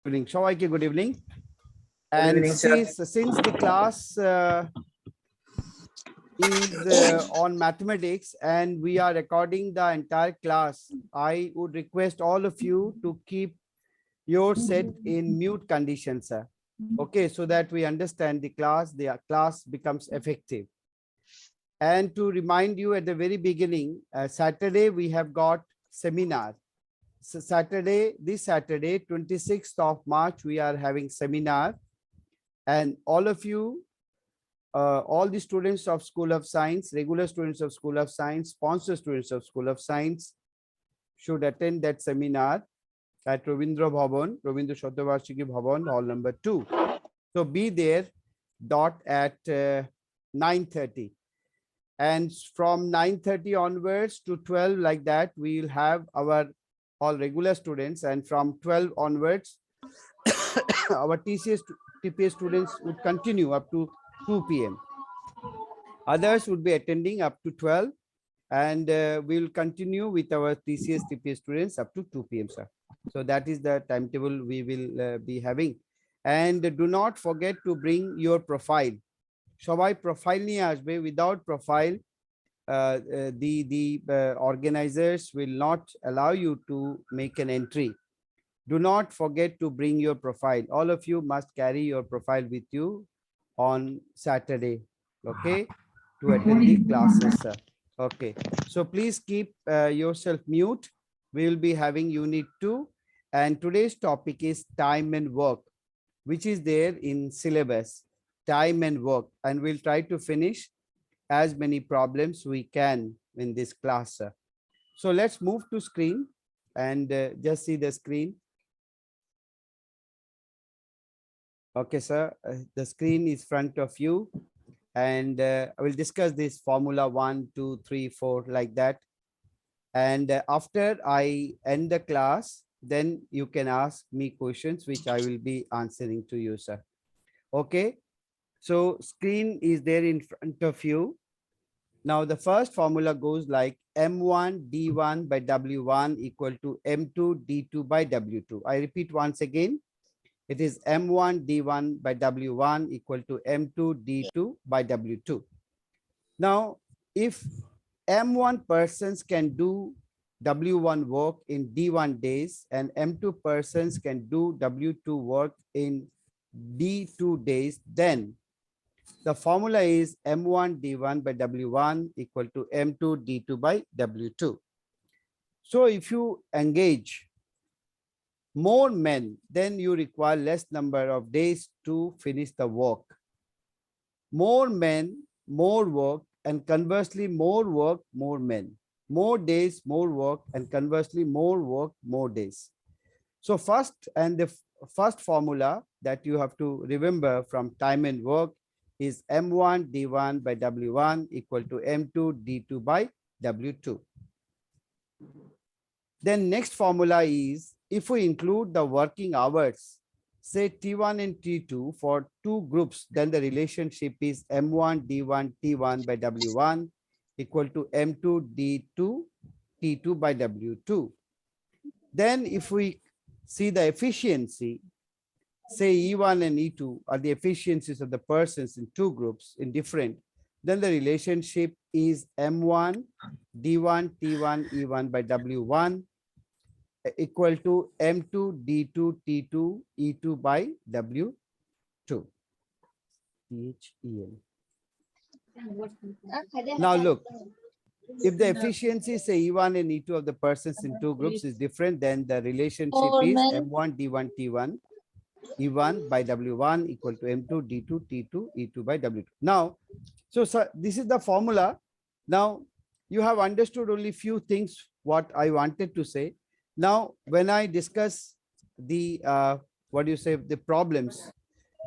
evening. Shobaike good evening. Good And evening, sir. since the class is on mathematics and we are recording the entire class, I would request all of you to keep your set in mute condition, sir. Okay, so that we understand the class becomes effective. And to remind you at the very beginning, Saturday we have got seminar. So this Saturday, 26th of March, we are having seminar, and all of you, all the students of School of Science, regular students of School of Science, sponsor students of School of Science should attend that seminar at Ravindra Shatavarshiki Bhavan, hall number 2. So be there at 9:30. And from 9:30 onwards to 12, like that, we will have our all regular students, and from 12 onwards, our TPS students would continue up to 2 p.m. Others would be attending up to 12, and we will continue with our TPS students up to 2 p.m. sir. So that is the timetable we will be having. And do not forget to bring your profile. Shobai profile niye asbe. Without profile, the organizers will not allow you to make an entry. Do not forget to bring your profile. All of you must carry your profile with you on Saturday, okay, to attend the classes. Okay, so please keep yourself mute. We will be having unit 2, and today's topic is time and work, which is there in syllabus, time and work, and we'll try to finish as many problems we can in this class. So let's move to screen and just see the screen. Okay, sir, the screen is front of you, and I will discuss this formula 1, 2, 3, 4 like that. And after I end the class, then you can ask me questions which I will be answering to you, sir. Okay, so screen is there in front of you. Now the first formula goes like M1 D1 by W1 equal to M2 D2 by W2. I repeat once again. It is M1 D1 by W1 equal to M2 D2 by W2. Now, if M1 persons can do W1 work in D1 days and M2 persons can do W2 work in D2 days, then the formula is M1 D1 by W1 equal to M2 D2 by W2. So if you engage more men, then you require less number of days to finish the work. More men, more work, and conversely more work, more men. More days, more work, and conversely more work, more days. So the first formula that you have to remember from time and work is M1 D1 by W1 equal to M2 D2 by W2. Then next formula is, if we include the working hours, say T1 and T2 for two groups, then the relationship is M1 D1 T1 by W1 equal to M2 D2 T2 by W2. Then if we see the efficiency, say E1 and E2 are the efficiencies of the persons in two groups in different, then the relationship is M1 D1 T1 E1 by W1 equal to M2 D2 T2 E2 by W2. Now look, if the efficiency say E1 and E2 of the persons in two groups is different, then the relationship is M1 D1 T1 E1 by W1 equal to M2 D2 T2 E2 by W2. Now, so this is the formula. Now you have understood only few things what I wanted to say. Now, when I discuss the the problems,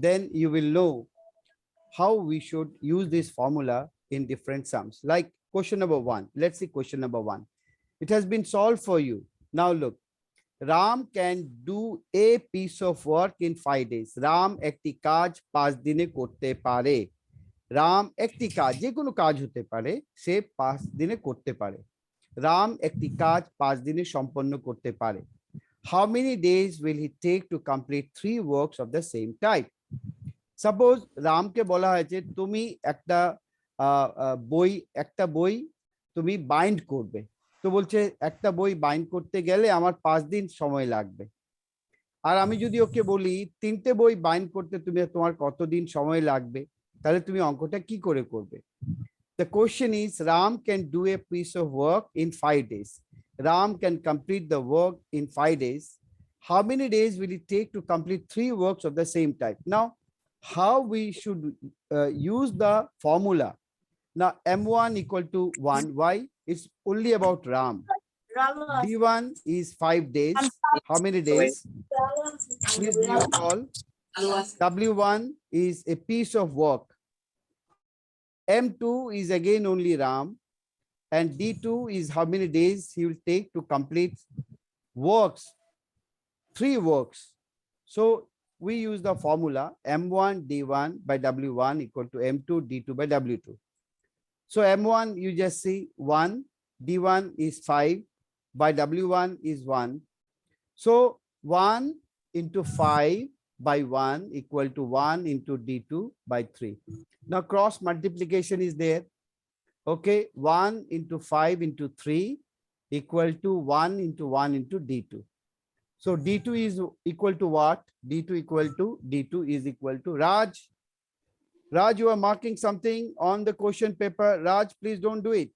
then you will know how we should use this formula in different sums. Like question number 1. Let's see question number 1. It has been solved for you. Now look, Ram can do a piece of work in 5 days. Ram ekti kaj 5 dine korte pare. Ram ekti kaj, je kono kaj hote pare, se 5 dine korte pare. Ram একটি কাজ 5 দিনে সম্পন্ন করতে পারে। how many days will he take to complete 3 works of the same type? Suppose রামকে বলা হয়েছে তুমি একটা বই তুমি বাইন্ড করবে, তো বলছে একটা বই বাইন্ড করতে গেলে আমার 5 দিন সময় লাগবে। আর আমি যদি ওকে বলি 3টে বই বাইন্ড করতে তোমার কতদিন সময় লাগবে, তাহলে তুমি অঙ্কটা কি করে করবে? The question is, Ram can do a piece of work in 5 days. Ram can complete the work in 5 days. How many days will it take to complete 3 works of the same type? Now, how we should use the formula? Now, M1 equal to 1. Why? It's only about Ram. D1 is 5 days. How many days? Please give a call. W1 is a piece of work. M2 is again only Ram, and D2 is how many days he will take to complete works, 3 works. So we use the formula M1 D1 by W1 equal to M2 D2 by W2. So M1 you just see 1, D1 is 5, by W1 is 1. So 1 into 5 by 1 equal to 1 into D2 by 3. Now cross multiplication is there. Okay, 1 into 5 into 3 equal to 1 into 1 into D2. So D2 is equal to what? D2 is equal to Raj. Raj, you are marking something on the question paper. Raj, please don't do it.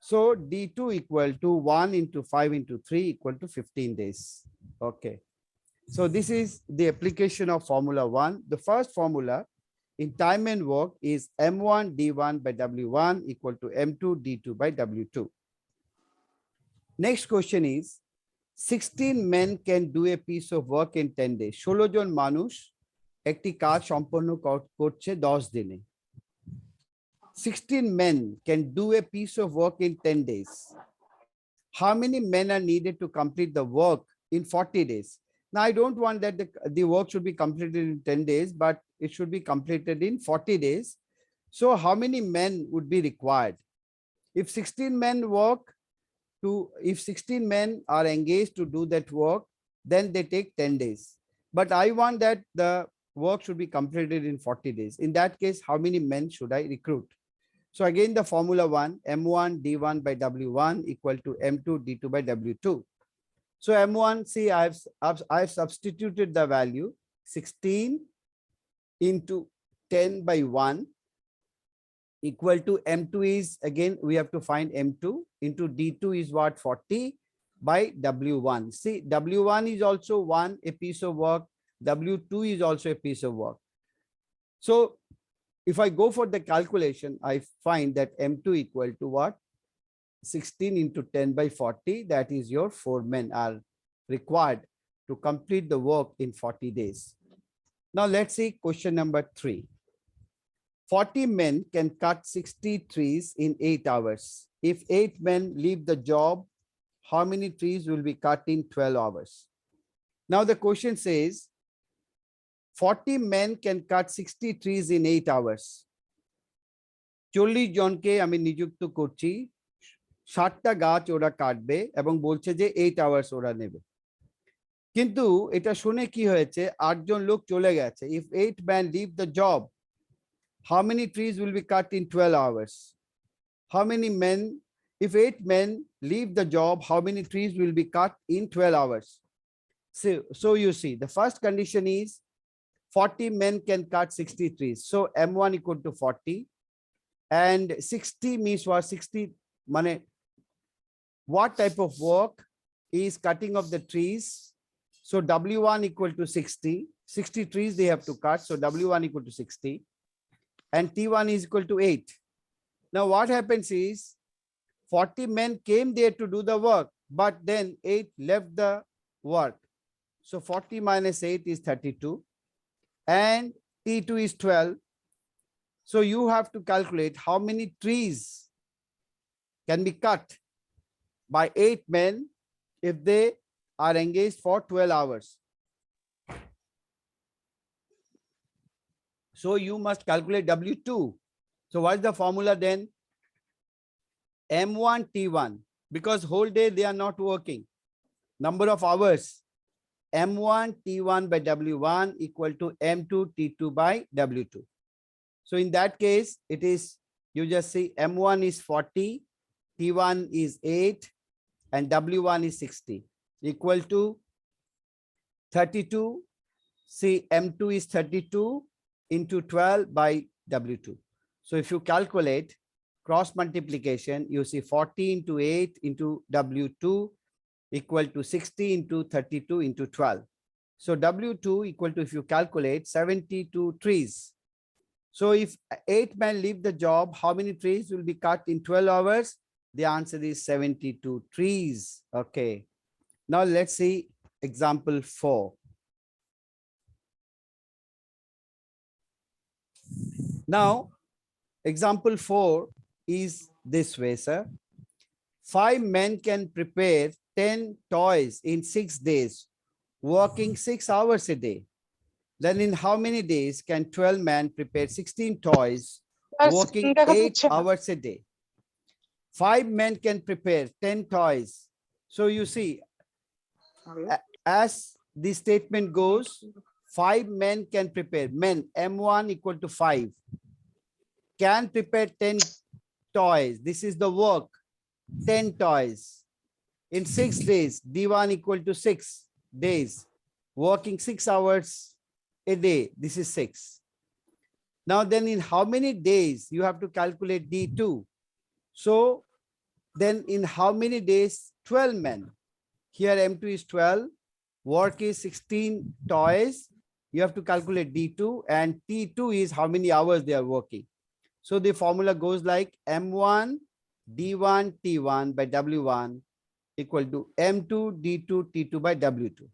So D2 equal to 1 into 5 into 3 equal to 15 days. Okay. So this is the application of formula 1. The first formula in time and work is M1 D1 by W1 equal to M2 D2 by W2. Next question is 16 men can do a piece of work in 10 days. 16 জন মানুষ একটি কাজ সম্পন্ন করছে 10 দিনে। 16 men can do a piece of work in 10 days. How many men are needed to complete the work in 40 days? Now, I don't want that the work should be completed in 10 days, but it should be completed in 40 days. So how many men would be required? If 16 men are engaged to do that work, then they take 10 days. But I want that the work should be completed in 40 days. In that case, how many men should I recruit? So again, the formula 1, M1 D1 by W1 equal to M2 D2 by W2. So M1, see, I've substituted the value 16 into 10 by 1 equal to M2 is, again, we have to find M2 into D2 is what? 40 by W1. See, W1 is also a piece of work. W2 is also a piece of work. So if I go for the calculation, I find that M2 equal to what? 16 into 10 by 40, that is your 4 men are required to complete the work in 40 days. Now let's see question number 3. 40 men can cut 60 trees in 8 hours. If 8 men leave the job, how many trees will be cut in 12 hours? Now the question says 40 men can cut 60 trees in 8 hours. 40 জনকে আমি নিযুক্ত করছি 60টা গাছ ওরা কাটবে এবং বলছে যে 8 আওয়ার্স ওরা নেবে। কিন্তু এটা শুনে কি হয়েছে, 8 জন লোক চলে গেছে। If 8 men leave the job, how many trees will be cut in 12 hours? How many men, if 8 men leave the job, how many trees will be cut in 12 hours? So you see, the first condition is 40 men can cut 60 trees. So M1 equal to 40 and 60 means what? 60 money. What type of work is cutting of the trees? So W1 equal to 60. 60 trees they have to cut. So W1 equal to 60 and T1 is equal to 8. Now what happens is 40 men came there to do the work, but then 8 left the work. So 40 minus 8 is 32 and T2 is 12. So you have to calculate how many trees can be cut by 8 men if they are engaged for 12 hours. So you must calculate W2. So what is the formula then? M1 T1, because whole day they are not working. number of hours, M1 T1 by W1 equal to M2 T2 by W2. So in that case, it is, you just see M1 is 40, T1 is 8, and W1 is 60, equal to 32. See, M2 is 32 into 12 by W2. So if you calculate cross multiplication, you see 40 into 8 into W2 equal to 60 into 32 into 12. So W2 equal to, if you calculate, 72 trees. So if 8 men leave the job, how many trees will be cut in 12 hours? The answer is 72 trees. Okay. Now let's see example 4. Now, example 4 is this way, sir. 5 men can prepare 10 toys in 6 days, working 6 hours a day. Then in how many days can 12 men prepare 16 toys, working 8 hours a day? 5 men can prepare 10 toys. So you see, as the statement goes, 5 men can prepare, men, M1 equal to 5, can prepare 10 toys. This is the work, 10 toys. In 6 days, D1 equal to 6 days, working 6 hours a day. This is 6. Now then in how many days you have to calculate D2. So then in how many days? 12 men. Here M2 is 12, work is 16 toys. You have to calculate D2, and T2 is how many hours they are working. So the formula goes like M1 D1 T1 by W1 equal to M2 D2 T2 by W2.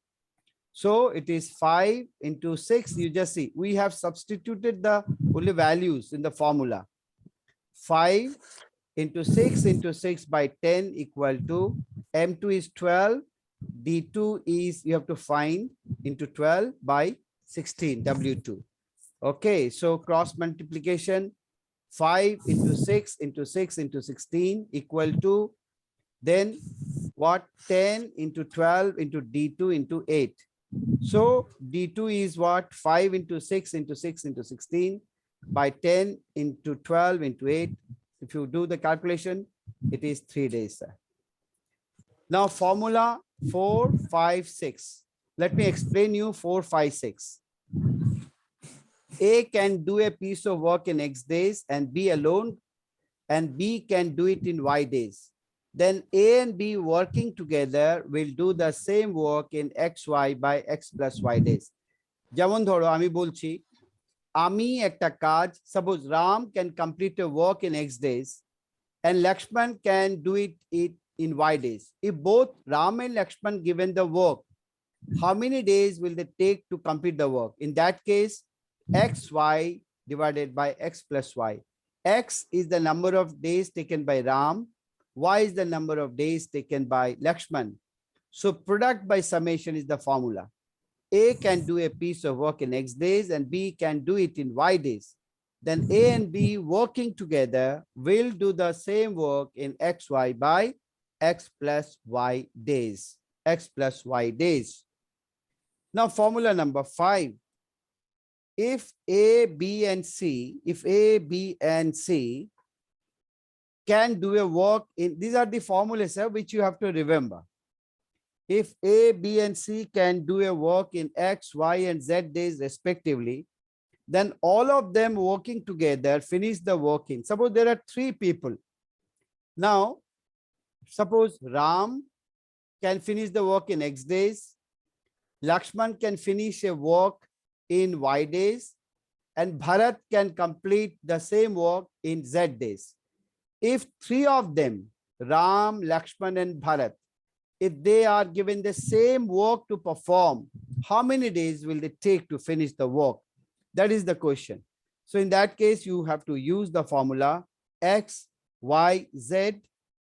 So it is 5 into 6. You just see, we have substituted the only values in the formula. 5 into 6 by 10 equal to M2 is 12. D2 is, you have to find, into 12 by 16, W2. Okay, so cross multiplication, 5 into 6 into 6 into 16 equal to, then what, 10 into 12 into D2 into 8. So D2 is what, 5 into 6 into 6 into 16 by 10 into 12 into 8. If you do the calculation, it is 3 days, sir. Now formula 4, 5, 6. Let me explain you 4, 5, 6. A can do a piece of work in X days and B alone, and B can do it in Y days. Then A and B working together will do the same work in XY by X plus Y days. যেমন ধরো আমি বলছি, আমি একটা কাজ, suppose Ram can complete a work in X days and Lakshman can do it in Y days. If both Ram and Lakshman given the work, how many days will they take to complete the work? In that case, XY divided by X plus Y. X is the number of days taken by Ram. Y is the number of days taken by Lakshman. So product by summation is the formula. A can do a piece of work in X days and B can do it in Y days. Then A and B working together will do the same work in XY by X plus Y days. X plus Y days. Now formula number 5. If A, B, and C, if A, B, and C can do a work in, these are the formulas, sir, which you have to remember. If A, B, and C can do a work in X, Y, and Z days respectively, then all of them working together finish the work in. Suppose there are 3 people. Now, suppose Ram can finish the work in X days, Lakshman can finish a work in Y days, and Bharat can complete the same work in Z days. If 3 of them, Ram, Lakshman, and Bharat, if they are given the same work to perform, how many days will they take to finish the work? That is the question. So in that case, you have to use the formula X, Y, Z,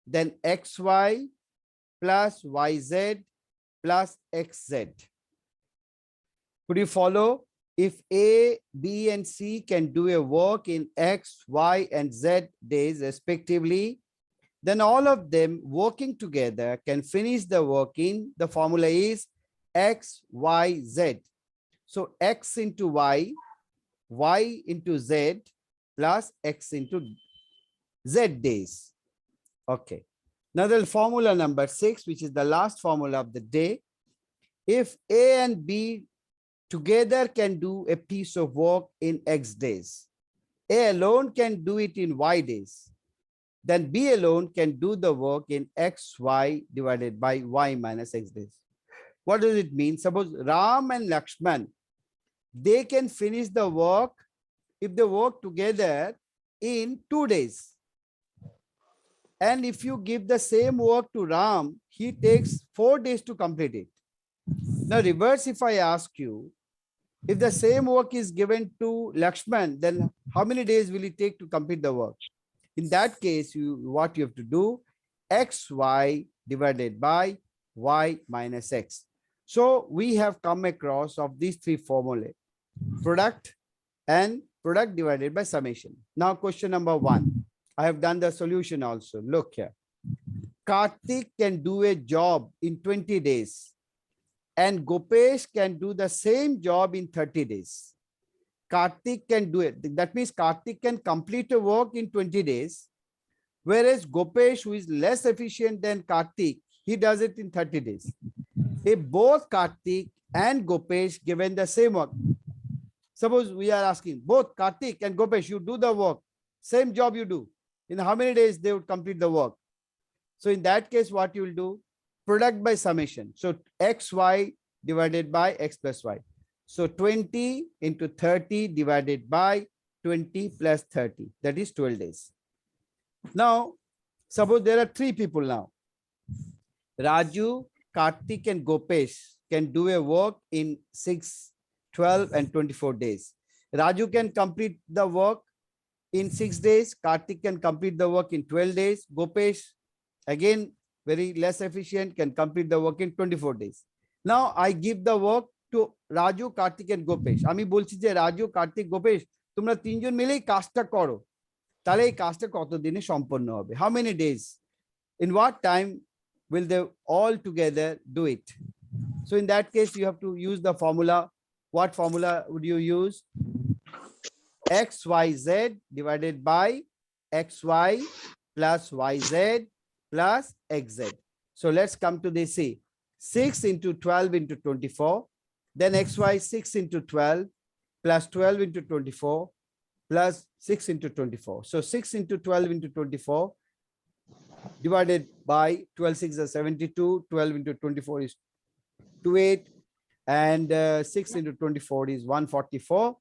then XY plus YZ plus XZ. Could you follow? If A, B, and C can do a work in X, Y, and Z days respectively, then all of them working together can finish the work in, the formula is X, Y, Z. So X into Y into Z plus X into Z days. Okay. Now the formula number 6, which is the last formula of the day. If A and B together can do a piece of work in X days, A alone can do it in Y days, then B alone can do the work in XY divided by Y minus X days. What does it mean? Suppose Ram and Lakshman, they can finish the work if they work together in 2 days. And if you give the same work to Ram, he takes 4 days to complete it. Now reverse, if I ask you, if the same work is given to Lakshman, then how many days will it take to complete the work? In that case, what you have to do, XY divided by Y minus X. So we have come across of these 3 formulae, product and product divided by summation. Now question number 1. I have done the solution also. Look here. Karthik can do a job in 20 days and Gopesh can do the same job in 30 days. Karthik can do it. That means Karthik can complete a work in 20 days, whereas Gopesh, who is less efficient than Karthik, he does it in 30 days. If both Karthik and Gopesh given the same work, suppose we are asking both Karthik and Gopesh, you do the work, same job you do, in how many days they would complete the work? So in that case, what you will do? Product by summation. So XY divided by X plus Y. So 20 into 30 divided by 20 plus 30. That is 12 days. Now, suppose there are 3 people now. Raju, Karthik and Gopesh can do a work in 6, 12 and 24 days. Raju can complete the work in 6 days. Karthik can complete the work in 12 days. Gopesh, again, very less efficient, can complete the work in 24 days. Now I give the work to Raju, Karthik and Gopesh. আমি বলছি যে রাজু, কার্তিক, গোপেশ তোমরা তিনজন মিলেই কাজটা করো। তাহলে এই কাজটা কত দিনে সম্পন্ন হবে? How many days? In what time will they all together do it? So in that case, you have to use the formula. What formula would you use? XYZ divided by XY plus YZ plus XZ. So let's come to this. See, 6 into 12 into 24, then XY 6 into 12 plus 12 into 24 plus 6 into 24. So 6 into 12 into 24 divided by 12 6 is 72, 12 into 24 is 28, and 6 into 24 is 144.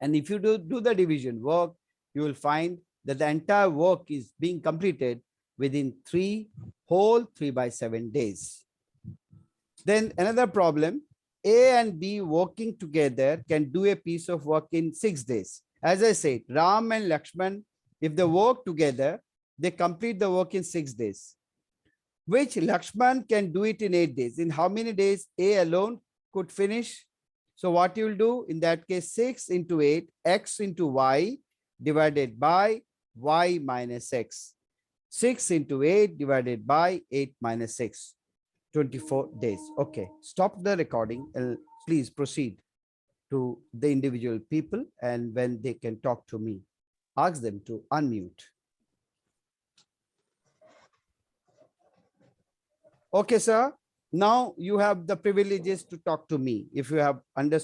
And if you do the division work, you will find that the entire work is being completed within 3 whole 3 by 7 days. Then another problem, A and B working together can do a piece of work in 6 days. As I said, Ram and Lakshman, if they work together, they complete the work in 6 days, which Lakshman can do it in 8 days. In how many days A alone could finish? So what you will do in that case, 6 into 8, X into Y divided by Y minus X. 6 into 8 divided by 8 minus 6, 24 days. Okay, stop the recording and please proceed to the individual people, and when they can talk to me, ask them to unmute. Okay, sir. Now you have the privileges to talk to me if you have understood.